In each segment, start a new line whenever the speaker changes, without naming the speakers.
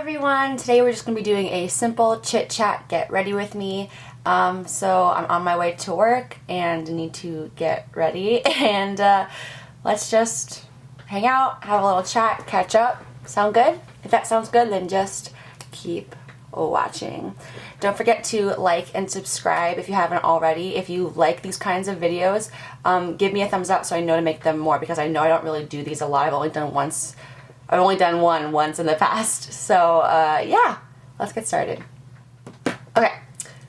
everyone! Today we're just going to be doing a simple chit chat, get ready with me. So I'm on my way to work and need to get ready and let's just hang out, have a little chat, catch up. Sound good? If that sounds good, then just keep watching. Don't forget to like and subscribe if you haven't already. If you like these kinds of videos, give me a thumbs up so I know to make them more, because I know I don't really do these a lot. I've only done one once in the past. So yeah, let's get started. Okay,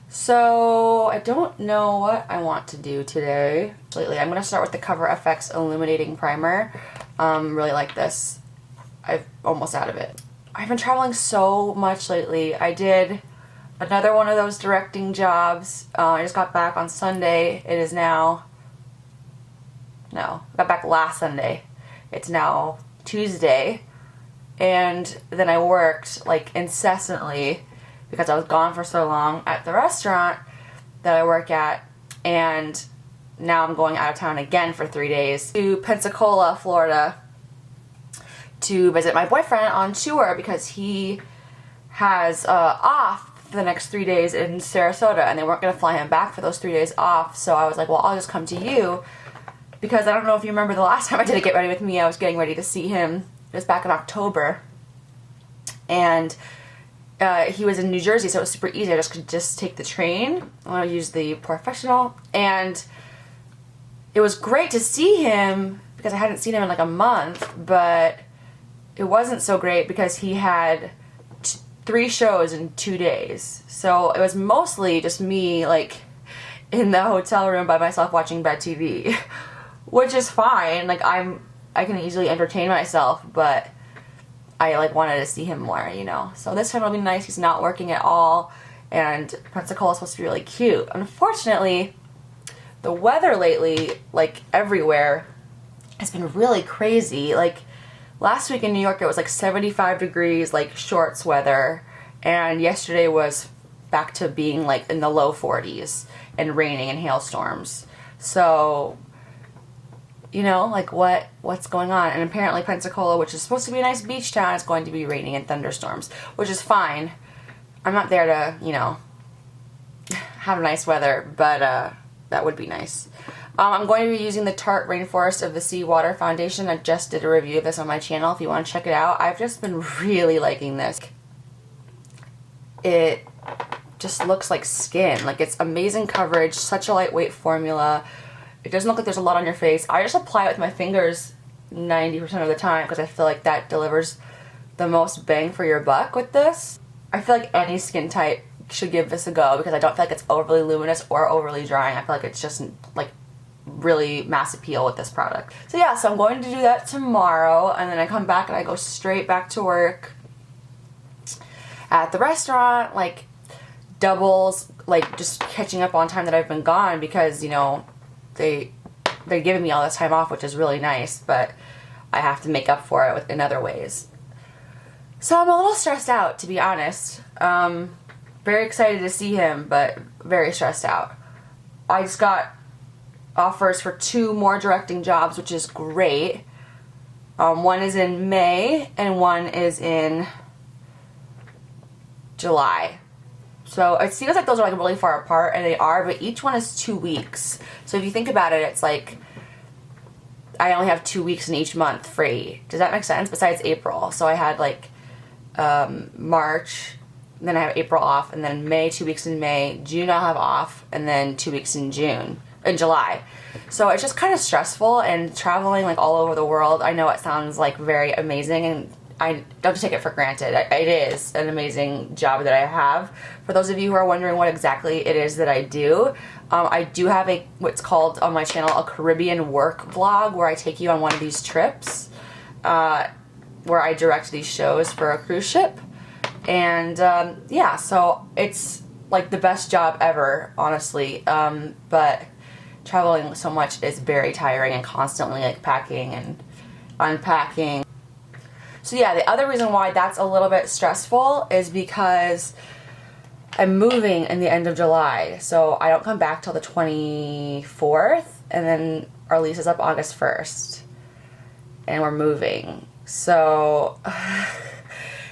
so I don't know what I want to do today. Lately, I'm going to start with the Cover FX Illuminating Primer. Really like this. I'm almost out of it. I've been traveling so much lately. I did another one of those directing jobs. I just got back on Sunday. It is now, no, I got back last Sunday. It's now Tuesday. And then I worked like incessantly because I was gone for so long at the restaurant that I work at, and now I'm going out of town again for 3 days to Pensacola, Florida, to visit my boyfriend on tour because he has off the next 3 days in Sarasota, and they weren't going to fly him back for those 3 days off. So I was like, well, I'll just come to you, because I don't know if you remember the last time I did a Get Ready With Me, I was getting ready to see him. It was back in October, and he was in New Jersey, so it was super easy. I could just take the train. I used the Professional, and it was great to see him because I hadn't seen him in like a month, but it wasn't so great because he had 3 shows in 2 days. So it was mostly just me like in the hotel room by myself watching bad TV, which is fine. Like I can easily entertain myself, but I like wanted to see him more, you know. So this time it'll be nice. He's not working at all, and Pensacola is supposed to be really cute. Unfortunately, the weather lately, like everywhere, has been really crazy. Like last week in New York, it was like 75 degrees, like shorts weather, and yesterday was back to being like in the low 40s and raining and hailstorms. So, you know, like what's going on? And apparently Pensacola, which is supposed to be a nice beach town, is going to be raining and thunderstorms, which is fine. I'm not there to, you know, have nice weather, but that would be nice. I'm going to be using the Tarte Rainforest of the Sea Water Foundation. I just did a review of this on my channel if you want to check it out. I've just been really liking this. It just looks like skin. Like, it's amazing coverage, such a lightweight formula. It doesn't look like there's a lot on your face. I just apply it with my fingers 90% of the time because I feel like that delivers the most bang for your buck with this. I feel like any skin type should give this a go because I don't feel like it's overly luminous or overly drying. I feel like it's just like really mass appeal with this product. So yeah, so I'm going to do that tomorrow, and then I come back and I go straight back to work at the restaurant, like doubles, like just catching up on time that I've been gone because, you know, they're giving me all this time off, which is really nice, but I have to make up for it in other ways. So I'm a little stressed out, to be honest. Very excited to see him, but very stressed out. I just got offers for 2 more directing jobs, which is great. One is in May and one is in July. So it seems like those are like really far apart, and they are, but each one is 2 weeks. So if you think about it, it's like I only have 2 weeks in each month free. Does that make sense? Besides April. So I had like March, then I have April off, and then May, 2 weeks in May, June I'll have off, and then 2 weeks in July. So it's just kind of stressful, and traveling like all over the world. I know it sounds like very amazing, and I don't take it for granted. It is an amazing job that I have. For those of you who are wondering what exactly it is that I do have what's called on my channel a Caribbean work vlog, where I take you on one of these trips, where I direct these shows for a cruise ship. And yeah, so it's like the best job ever, honestly. But traveling so much is very tiring, and constantly like packing and unpacking. So yeah, the other reason why that's a little bit stressful is because I'm moving in the end of July. So I don't come back till the 24th, and then our lease is up August 1st. And we're moving. So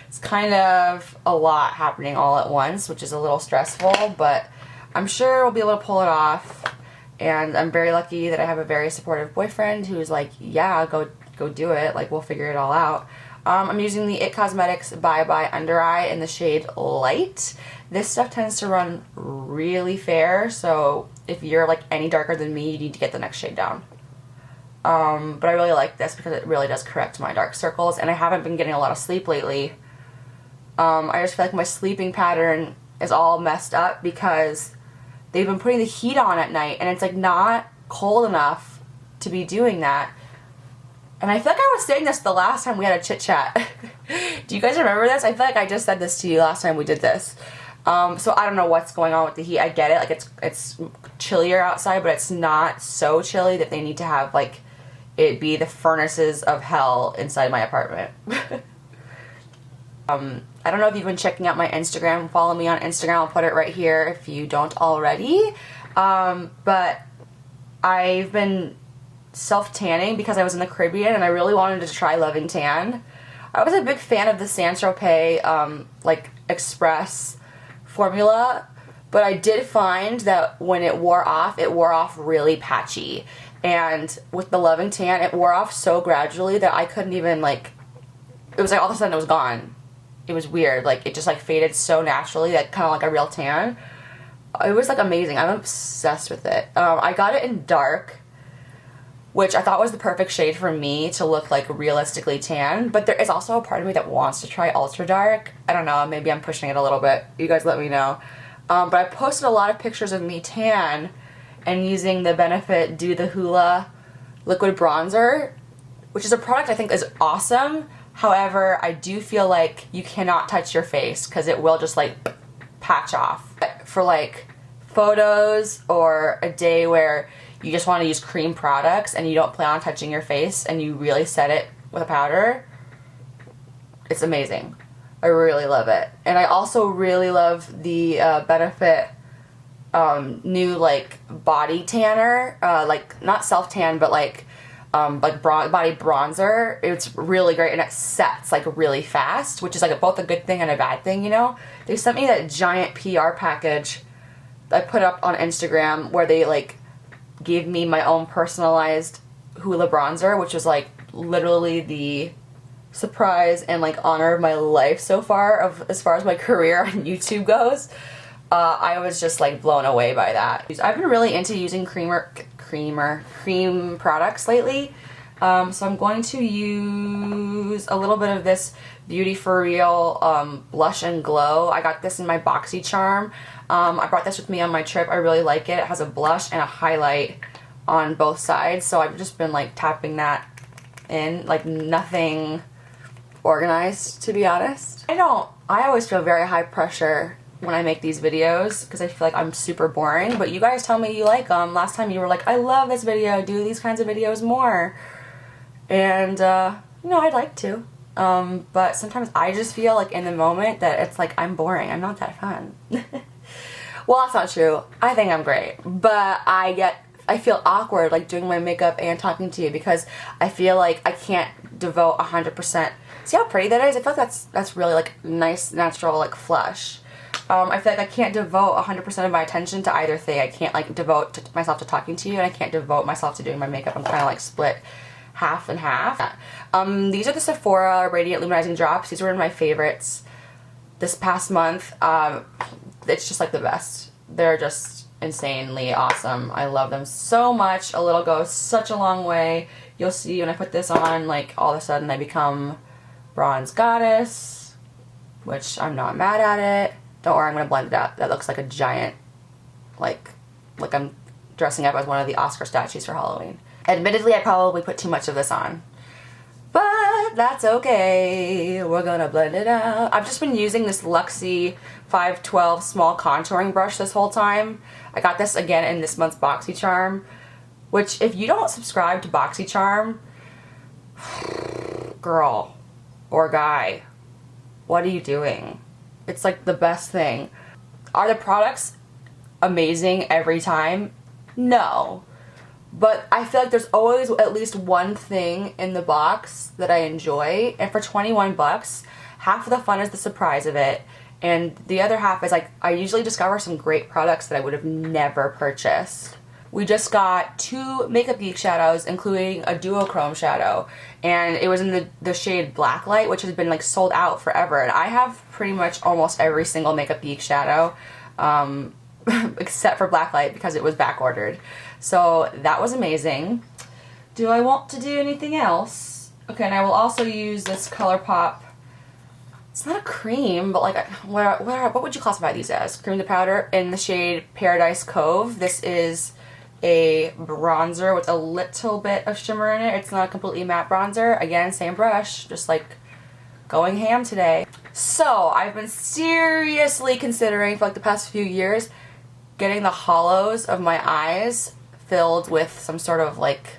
It's kind of a lot happening all at once, which is a little stressful, but I'm sure we'll be able to pull it off. And I'm very lucky that I have a very supportive boyfriend who's like, yeah, go do it. Like, we'll figure it all out. I'm using the It Cosmetics Bye Bye Under Eye in the shade Light. This stuff tends to run really fair, so if you're like any darker than me, you need to get the next shade down. But I really like this because it really does correct my dark circles, and I haven't been getting a lot of sleep lately. I just feel like my sleeping pattern is all messed up because they've been putting the heat on at night, and it's like not cold enough to be doing that. And I feel like I was saying this the last time we had a chit chat. Do you guys remember this? I feel like I just said this to you last time we did this. So I don't know what's going on with the heat. I get it, like it's chillier outside, but it's not so chilly that they need to have like it be the furnaces of hell inside my apartment. I don't know if you've been checking out my Instagram. Follow me on Instagram. I'll put it right here if you don't already. But I've been self-tanning because I was in the Caribbean and I really wanted to try Loving Tan. I was a big fan of the Saint Tropez like Express formula, but I did find that when it wore off really patchy. And with the Loving Tan, it wore off so gradually that I couldn't even like, it was like all of a sudden it was gone. It was weird. Like it just like faded so naturally, like kind of like a real tan. It was like amazing. I'm obsessed with it. I got it in dark, which I thought was the perfect shade for me to look like realistically tan, but there is also a part of me that wants to try ultra dark. I don't know, maybe I'm pushing it a little bit. You guys let me know. But I posted a lot of pictures of me tan and using the Benefit Do the Hula liquid bronzer, which is a product I think is awesome. However, I do feel like you cannot touch your face because it will just like patch off. For like photos or a day where you just want to use cream products and you don't plan on touching your face and you really set it with a powder, it's amazing. I really love it. And I also really love the Benefit new like body tanner, like not self tan but like body bronzer. It's really great and it sets like really fast, which is like both a good thing and a bad thing, you know. They sent me that giant PR package I put up on Instagram where they like gave me my own personalized Hula bronzer, which was like literally the surprise and like honor of my life so far, of as far as my career on YouTube goes. I was just like blown away by that. I've been really into using cream products lately. So I'm going to use a little bit of this Beauty For Real Blush and Glow. I got this in my BoxyCharm. I brought this with me on my trip. I really like it. It has a blush and a highlight on both sides. So I've just been like tapping that in, like nothing organized, to be honest. I always feel very high pressure when I make these videos because I feel like I'm super boring, but you guys tell me you like them. Last time you were like, I love this video, do these kinds of videos more. And, you know, I'd like to. But sometimes I just feel like in the moment that it's like I'm boring. I'm not that fun. Well, that's not true. I think I'm great. But I feel awkward like doing my makeup and talking to you because I feel like I can't devote 100%. See how pretty that is? I feel like that's really like nice, natural, like flush. I feel like I can't devote 100% of my attention to either thing. I can't like devote myself to talking to you, and I can't devote myself to doing my makeup. I'm kind of like split half and half. These are the Sephora Radiant Luminizing Drops. These were my favorites this past month. It's just like the best. They're just insanely awesome. I love them so much. A little goes such a long way. You'll see when I put this on, like all of a sudden I become Bronze Goddess, which I'm not mad at it. Don't worry, I'm going to blend it out. That looks like a giant, like I'm dressing up as one of the Oscar statues for Halloween. Admittedly, I probably put too much of this on, but that's okay. We're going to blend it out. I've just been using this Luxie 512 small contouring brush this whole time. I got this again in this month's BoxyCharm, which if you don't subscribe to BoxyCharm, girl or guy, what are you doing? It's like the best thing. Are the products amazing every time? No. But I feel like there's always at least one thing in the box that I enjoy. And for 21 bucks, half of the fun is the surprise of it, and the other half is like I usually discover some great products that I would have never purchased. We just got 2 Makeup Geek shadows, including a duochrome shadow, and it was in the shade Blacklight, which has been like sold out forever, and I have pretty much almost every single Makeup Geek shadow, except for Blacklight because it was back ordered. So that was amazing. Do I want to do anything else? Okay, and I will also use this ColourPop. It's not a cream, but like, what would you classify these as? Cream to powder in the shade Paradise Cove. This is a bronzer with a little bit of shimmer in it. It's not a completely matte bronzer. Again, same brush, just like going ham today. So I've been seriously considering for like the past few years getting the hollows of my eyes filled with some sort of like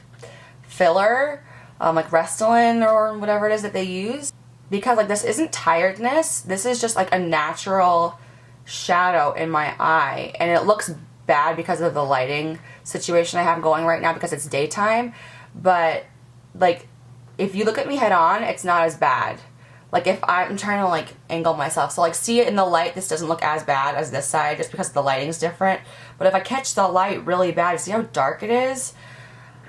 filler, like Restylane or whatever it is that they use. Because like this isn't tiredness, this is just like a natural shadow in my eye, and it looks bad because of the lighting situation I have going right now because it's daytime, but like if you look at me head on, it's not as bad. Like if I'm trying to like angle myself, so like see it in the light, this doesn't look as bad as this side just because the lighting's different, but if I catch the light really bad, see how dark it is?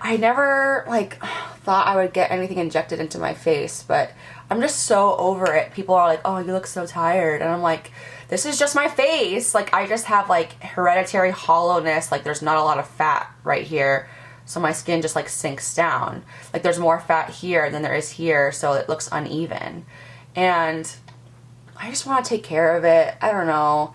I never like thought I would get anything injected into my face, but I'm just so over it. People are like, oh, you look so tired, and I'm like, this is just my face. Like I just have like hereditary hollowness, like there's not a lot of fat right here, so my skin just like sinks down. Like there's more fat here than there is here, so it looks uneven, and I just want to take care of it. I don't know.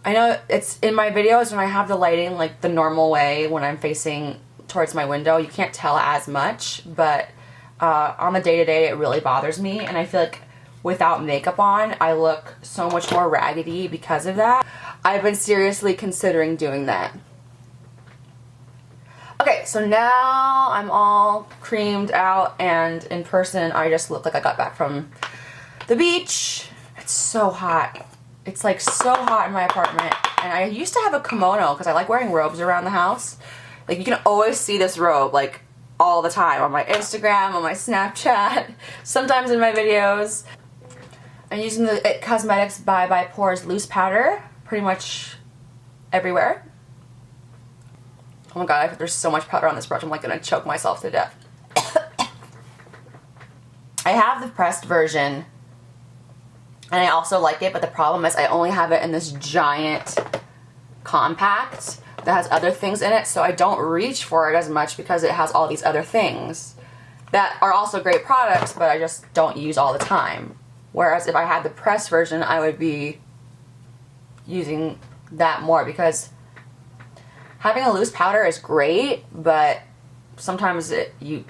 I know it's in my videos when I have the lighting like the normal way when I'm facing towards my window, you can't tell as much, but on the day-to-day it really bothers me, and I feel like without makeup on I look so much more raggedy because of that. I've been seriously considering doing that. Okay, so now I'm all creamed out, and in person I just look like I got back from the beach. It's so hot. It's like so hot in my apartment, and I used to have a kimono because I like wearing robes around the house. Like you can always see this robe like all the time on my Instagram, on my Snapchat, sometimes in my videos. I'm using the It Cosmetics by Pores loose powder pretty much everywhere. Oh my god, there's so much powder on this brush, I'm like gonna choke myself to death. I have the pressed version, and I also like it, but the problem is I only have it in this giant compact that has other things in it, so I don't reach for it as much because it has all these other things that are also great products, but I just don't use all the time. Whereas if I had the pressed version, I would be using that more, because having a loose powder is great, but sometimes if you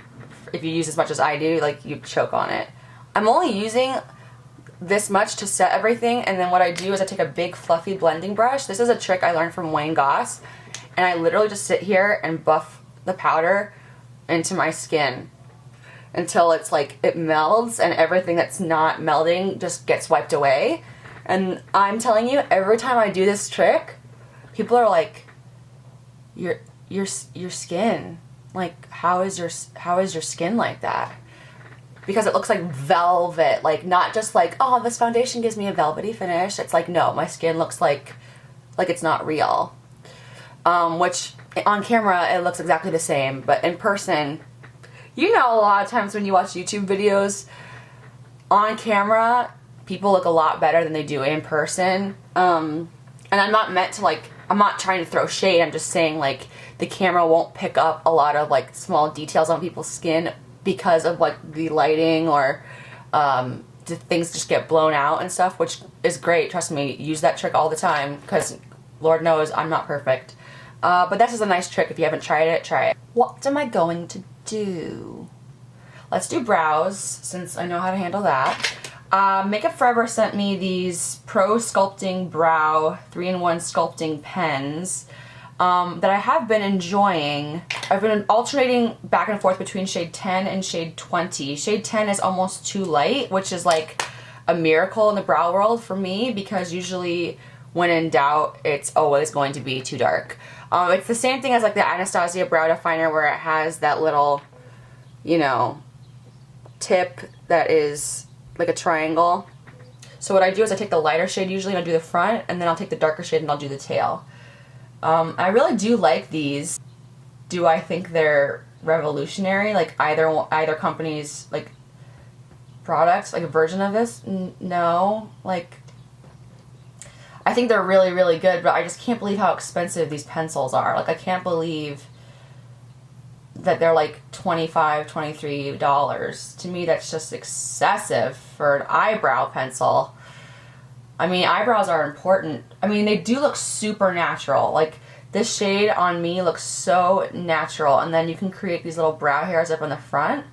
use as much as I do, like you choke on it. I'm only using this much to set everything, and then what I do is I take a big fluffy blending brush. This is a trick I learned from Wayne Goss, and I literally just sit here and buff the powder into my skin until it's like it melds and everything that's not melding just gets wiped away. And I'm telling you, every time I do this trick, people are like, your skin, like how is your skin like that? Because it looks like velvet, like not just like, oh, this foundation gives me a velvety finish. It's like, no, my skin looks like it's not real. Which on camera it looks exactly the same, but in person, you know, a lot of times when you watch YouTube videos, on camera people look a lot better than they do in person. And I'm not meant to like, I'm not trying to throw shade, I'm just saying like the camera won't pick up a lot of like small details on people's skin because of like the lighting, or things just get blown out and stuff, which is great. Trust me, use that trick all the time, because Lord knows I'm not perfect. But this is a nice trick. If you haven't tried it, try it. What am I going to do? Let's do brows, since I know how to handle that. Makeup Forever sent me these Pro Sculpting Brow 3-in-1 sculpting pens that I have been enjoying. I've been alternating back and forth between shade 10 and shade 20. Shade 10 is almost too light, which is like a miracle in the brow world for me, because usually when in doubt, it's always going to be too dark. It's the same thing as like the Anastasia Brow Definer, where it has that little, you know, tip that is like a triangle. So what I do is I take the lighter shade usually and I'll do the front, and then I'll take the darker shade and I'll do the tail. I really do like these. Do I think they're revolutionary? Like either company's like products, like a version of this? No. Like, I think they're really, really good, but I just can't believe how expensive these pencils are. Like, I can't believe that they're like $25, $23. To me, that's just excessive for an eyebrow pencil. I mean, eyebrows are important. I mean, they do look super natural. Like, this shade on me looks so natural, and then you can create these little brow hairs up in the front.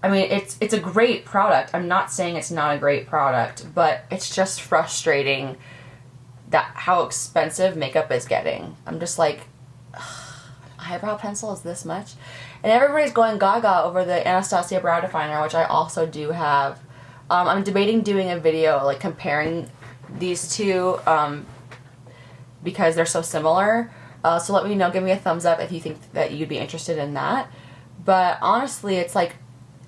I mean, it's a great product. I'm not saying it's not a great product, but it's just frustrating that how expensive makeup is getting. I'm just like, eyebrow pencil is this much? And everybody's going gaga over the Anastasia brow definer, which I also do have. I'm debating doing a video like comparing these two because they're so similar. So let me know, give me a thumbs up if you think that you'd be interested in that. But honestly, it's like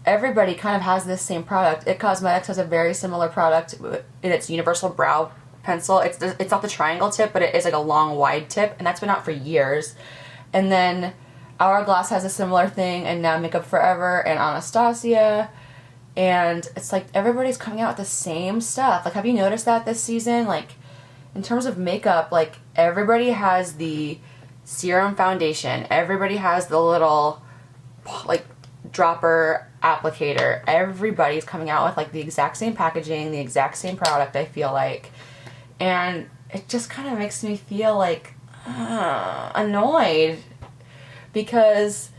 everybody kind of has this same product. IT Cosmetics has a very similar product in its universal brow pencil. It's not the triangle tip, but it is like a long wide tip, and that's been out for years. And then Hourglass has a similar thing, and now Makeup Forever and Anastasia. And it's like everybody's coming out with the same stuff. Like, have you noticed that this season? Like, in terms of makeup, like, everybody has the serum foundation. Everybody has the little, like, dropper applicator. Everybody's coming out with, like, the exact same packaging, the exact same product, I feel like. And it just kind of makes me feel, like, annoyed. Because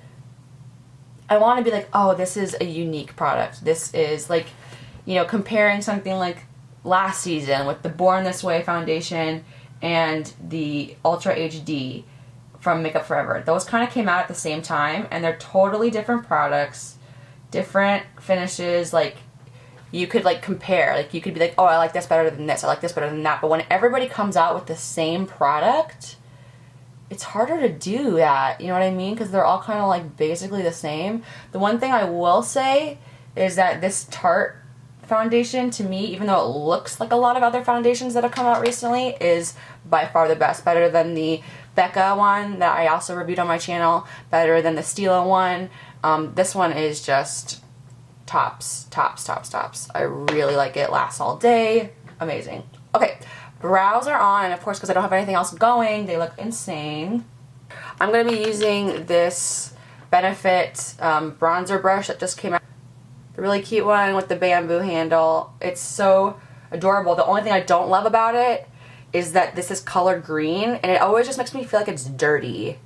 I want to be like, oh, this is a unique product. This is like, you know, comparing something like last season with the Born This Way foundation and the Ultra HD from Makeup Forever. Those kind of came out at the same time, and they're totally different products, different finishes. Like, you could like compare. Like, you could be like, oh, I like this better than this. I like this better than that. But when everybody comes out with the same product, it's harder to do that, you know what I mean? Because they're all kind of like basically the same. The one thing I will say is that this Tarte foundation, to me, even though it looks like a lot of other foundations that have come out recently, is by far the best. Better than the Becca one that I also reviewed on my channel. Better than the Stila one. This one is just tops, tops, tops, tops. I really like it. Lasts all day. Amazing. Okay. Brows are on, and of course, because I don't have anything else going, they look insane. I'm going to be using this Benefit bronzer brush that just came out. The really cute one with the bamboo handle. It's so adorable. The only thing I don't love about it is that this is colored green, and it always just makes me feel like it's dirty.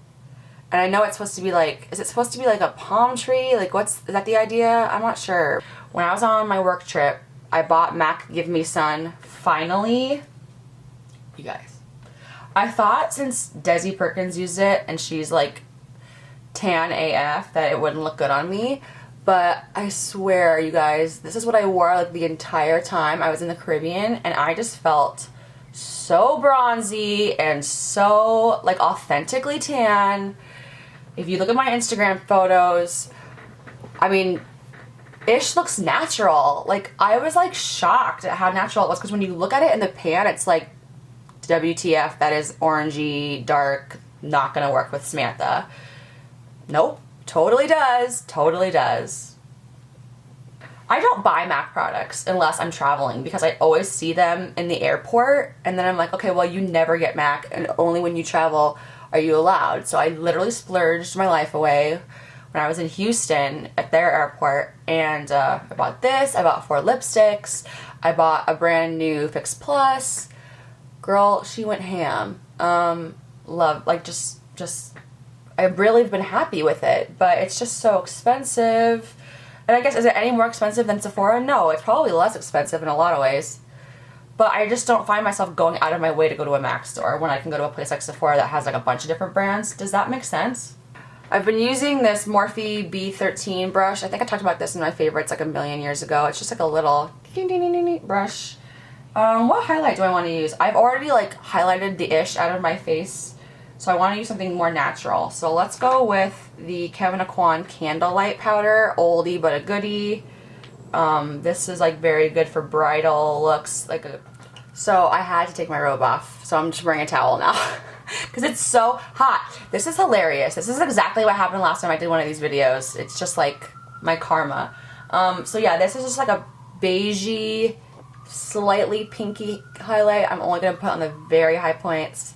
And I know it's supposed to be like, is it supposed to be like a palm tree? Like, is that the idea? I'm not sure. When I was on my work trip, I bought MAC Give Me Sun, finally. You guys, I thought since Desi Perkins used it and she's like tan AF that it wouldn't look good on me, but I swear, you guys, this is what I wore like the entire time I was in the Caribbean, and I just felt so bronzy and so like authentically tan. If you look at my Instagram photos, I mean, Ish looks natural. Like, I was like shocked at how natural it was, because when you look at it in the pan, it's like, WTF, that is orangey, dark, not gonna work with Samantha. Nope, totally does, totally does. I don't buy MAC products unless I'm traveling, because I always see them in the airport, and then I'm like, okay, well, you never get MAC, and only when you travel are you allowed. So I literally splurged my life away when I was in Houston at their airport, and I bought this, I bought 4 lipsticks, I bought a brand new Fix Plus. Girl, she went ham. Love, like, just, I've really been happy with it, but it's just so expensive. And I guess, is it any more expensive than Sephora? No, it's probably less expensive in a lot of ways. But I just don't find myself going out of my way to go to a MAC store when I can go to a place like Sephora that has like a bunch of different brands. Does that make sense? I've been using this Morphe B13 brush. I think I talked about this in my favorites like a million years ago. It's just like a little brush. What highlight do I want to use? I've already like highlighted the Ish out of my face, so I want to use something more natural. So let's go with the Kevyn Aucoin Candlelight Powder, oldie but a goodie. This is like very good for bridal looks. So I had to take my robe off, so I'm just wearing a towel now because it's so hot. This is hilarious. This is exactly what happened last time I did one of these videos. It's just like my karma. So yeah, this is just like a beigey, slightly pinky highlight. I'm only gonna put on the very high points.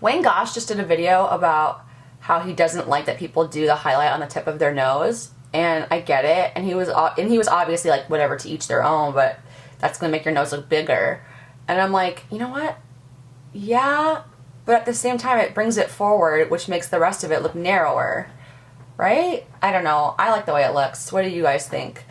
Wayne Gosh just did a video about how he doesn't like that people do the highlight on the tip of their nose, and I get it. And he was obviously like, whatever, to each their own, but that's gonna make your nose look bigger. And I'm like, you know what? Yeah, but at the same time, it brings it forward, which makes the rest of it look narrower, right? I don't know. I like the way it looks. What do you guys think?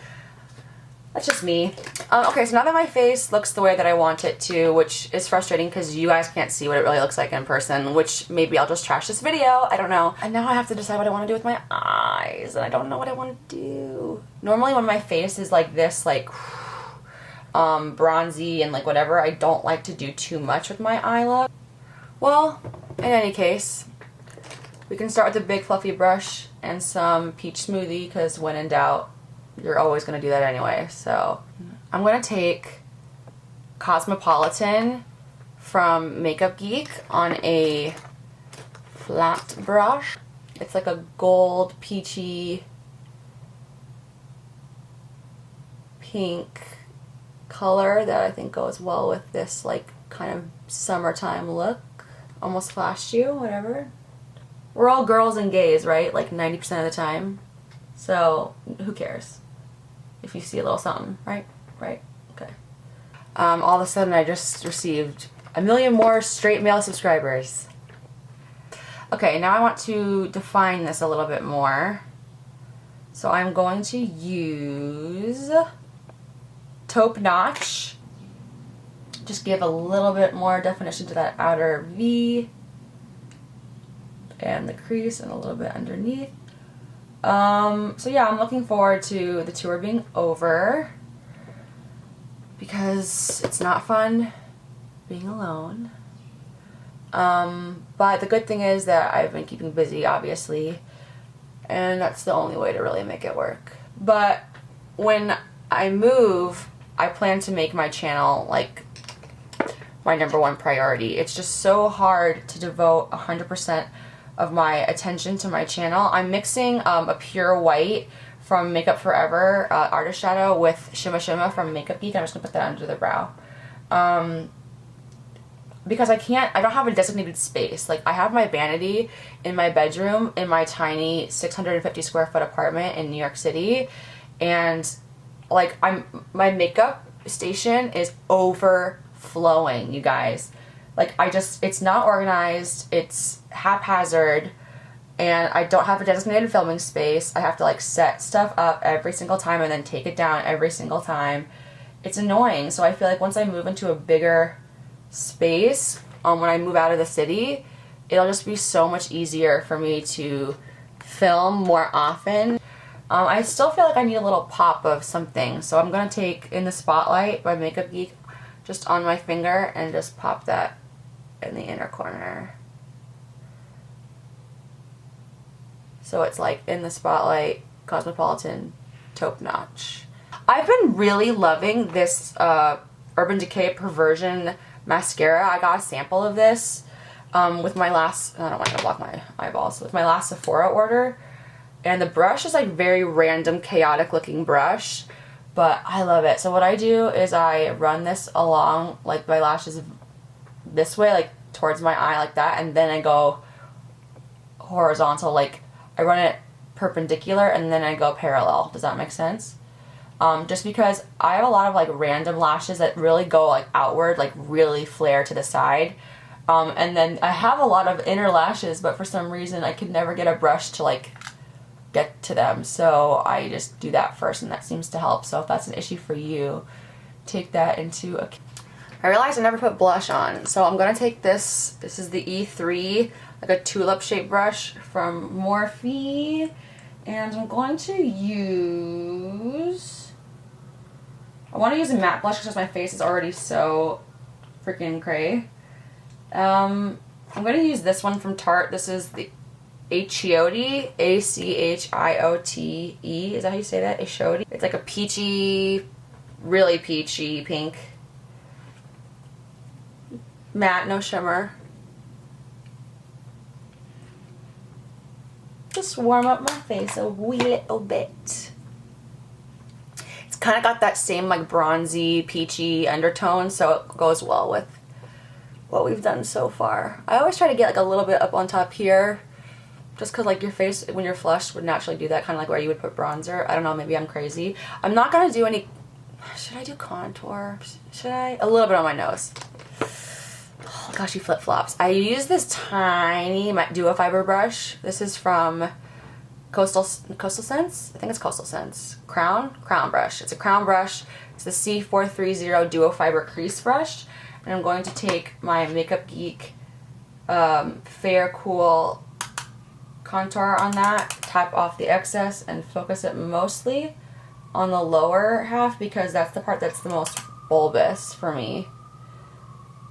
That's just me. Okay, so now that my face looks the way that I want it to, which is frustrating because you guys can't see what it really looks like in person, which maybe I'll just trash this video. I don't know. And now I have to decide what I want to do with my eyes, and I don't know what I want to do. Normally when my face is like this, like bronzy and like whatever, I don't like to do too much with my eye look. Well, in any case, we can start with a big fluffy brush and some peach smoothie, because when in doubt, you're always going to do that anyway. So I'm going to take Cosmopolitan from Makeup Geek on a flat brush. It's like a gold, peachy, pink color that I think goes well with this like kind of summertime look. Almost flashed you, whatever. We're all girls and gays, right? Like 90% of the time. So who cares if you see a little something, right? Right? Okay. All of a sudden I just received 1 million more straight male subscribers. Okay, now I want to define this a little bit more. So I'm going to use Taupe Notch. Just give a little bit more definition to that outer V and the crease and a little bit underneath. So yeah, I'm looking forward to the tour being over because it's not fun being alone. But the good thing is that I've been keeping busy, obviously, and that's the only way to really make it work. But when I move, I plan to make my channel like my #1 priority. It's just so hard to devote 100% of my attention to my channel. I'm mixing a pure white from Makeup Forever Artist Shadow with Shimma Shimma from Makeup Geek. I'm just gonna put that under the brow. Because I don't have a designated space. Like, I have my vanity in my bedroom in my tiny 650 square foot apartment in New York City, and like my makeup station is overflowing, you guys. Like, it's not organized, it's haphazard, and I don't have a designated filming space. I have to like set stuff up every single time and then take it down every single time. It's annoying. So I feel like once I move into a bigger space, when I move out of the city, it'll just be so much easier for me to film more often. I still feel like I need a little pop of something, so I'm gonna take In the Spotlight by Makeup Geek just on my finger and just pop that in the inner corner. So it's like In the Spotlight, Cosmopolitan, Taupe Notch. I've been really loving this Urban Decay Perversion mascara. I got a sample of this with my last, I don't want to block my eyeballs, with my last Sephora order. And the brush is like very random, chaotic looking brush, but I love it. So what I do is I run this along like my lashes this way, like towards my eye like that, and then I go horizontal, like I run it perpendicular and then I go parallel. Does that make sense? Just because I have a lot of like random lashes that really go like outward, like really flare to the side. And then I have a lot of inner lashes, but for some reason I could never get a brush to like get to them. So I just do that first, and that seems to help. So if that's an issue for you, take that into account. I realized I never put blush on, so I'm gonna take this. This is the E3, like a tulip shaped brush from Morphe, and I'm going to use, I want to use a matte blush because my face is already so freaking cray. I'm going to use this one from Tarte. This is the Achiote, A-C-H-I-O-T-E. Is that how you say that? Achiote. It's like a peachy, really peachy pink. Matte, no shimmer. Just warm up my face a wee little bit. It's kind of got that same like bronzy, peachy undertone, so it goes well with what we've done so far. I always try to get like a little bit up on top here, just because like your face when you're flushed would naturally do that, kind of like where you would put bronzer. I don't know, maybe I'm crazy. I'm not gonna do any, should I do contour? Should I? A little bit on my nose. Oh gosh, you flip-flops. I use this tiny duo fiber brush. This is from Coastal Scents? I think it's Coastal Scents. Crown brush. It's a crown brush. It's the C430 duo fiber crease brush. And I'm going to take my Makeup Geek Fair Cool contour on that, tap off the excess, and focus it mostly on the lower half because that's the part that's the most bulbous for me.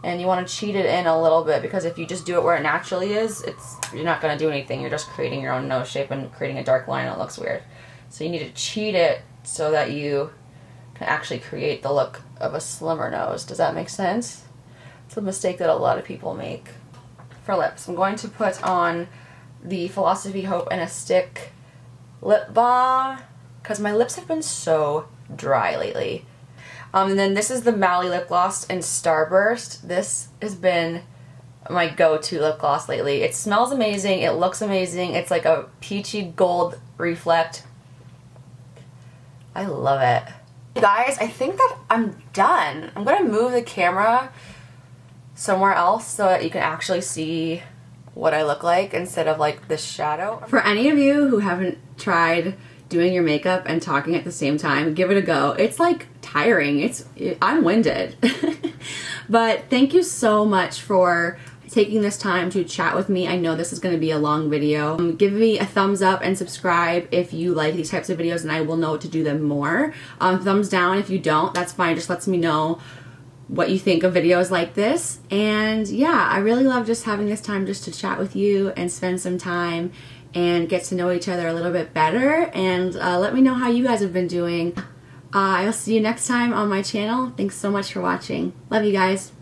And you want to cheat it in a little bit because if you just do it where it naturally is, you're not going to do anything. You're just creating your own nose shape and creating a dark line that looks weird. So you need to cheat it so that you can actually create the look of a slimmer nose. Does that make sense? It's a mistake that a lot of people make. For lips, I'm going to put on the Philosophy Hope in a Stick lip balm because my lips have been so dry lately. And then this is the Mally lip gloss in Starburst. This has been my go-to lip gloss lately. It smells amazing. It looks amazing. It's like a peachy gold reflect. I love it. Guys, I think that I'm done. I'm going to move the camera somewhere else so that you can actually see what I look like instead of like this shadow. For any of you who haven't tried doing your makeup and talking at the same time, give it a go. It's like tiring. I'm winded. But thank you so much for taking this time to chat with me. I know this is going to be a long video. Give me a thumbs up and subscribe if you like these types of videos and I will know to do them more. Thumbs down if you don't. That's fine. Just lets me know what you think of videos like this. And yeah, I really love just having this time just to chat with you and spend some time and get to know each other a little bit better. And let me know how you guys have been doing. I'll see you next time on my channel. Thanks so much for watching. Love you guys.